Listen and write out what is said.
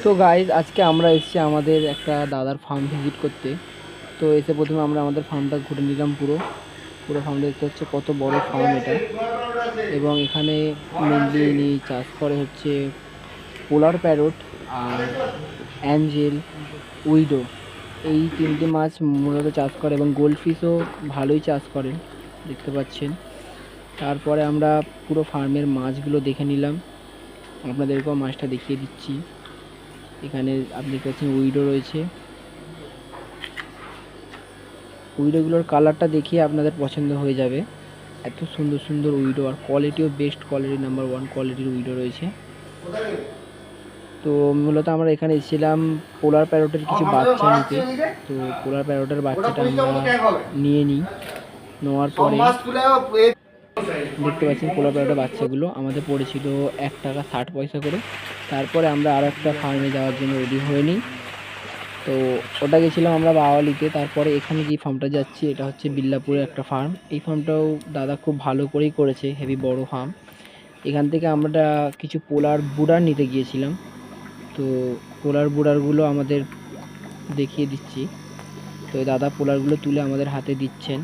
তো গাইজ আজকে আমরা এসেছি আমাদের একটা দাদার ফার্ম ভিজিট করতে। তো এসে প্রথমে আমরা আমাদের ফার্মটা ঘুরে নিলাম। পুরো পুরো ফার্মটা দেখতে হচ্ছে কত বড় ফার্ম এটা। এবং এখানে মেনলি ইনি চাষ করে হচ্ছে পোলার প্যারট আর অ্যাঞ্জেল, উইডো, এই তিনটে মাছ মূলত চাষ করে এবং গোল্ড ফিশও ভালোই চাষ করেন, দেখতে পাচ্ছেন। তারপরে আমরা পুরো ফার্মের মাছগুলো দেখে নিলাম, আপনাদেরকেও মাছটা দেখিয়ে দিচ্ছি। এখানে আপনি দেখতে পাচ্ছেন উইডো রয়েছে। উইডোগুলোর কালারটা দেখিয়ে আপনাদের পছন্দ হয়ে যাবে, এত সুন্দর সুন্দর উইডো, আর কোয়ালিটিও বেস্ট কোয়ালিটি, নাম্বার 1 কোয়ালিটির উইডো রয়েছে। তো মূলত আমরা এখানে এসেছিলাম পোলার প্যারটের কিছু বাচ্চা নিতে। তো পোলার প্যারটের বাচ্চাটা আমরা নিয়ে নিই। নেওয়ার পরে দেখতে পাচ্ছেন পোলার প্যারটের বাচ্চাগুলো আমাদের পড়েছিল 1 টাকা 60 পয়সা করে। তারপরে আমরা আর একটা ফার্মে যাওয়ার জন্য রেডি হয়ে নিই। তো ওটা গেছিলাম আমরা বাওয়ালিতে। তারপরে এখানে যে ফার্মটা যাচ্ছি এটা হচ্ছে বিল্লাপুরের একটা ফার্ম। এই ফার্মটাও দাদা খুব ভালো করেই করেছে, হেভি বড় ফার্ম। এখান থেকে আমরা কিছু পোলার বুডার নিতে গিয়েছিলাম। তো পোলার বুডারগুলো আমাদের দেখিয়ে দিচ্ছি। তো দাদা পোলারগুলো তুলে আমাদের হাতে দিচ্ছেন।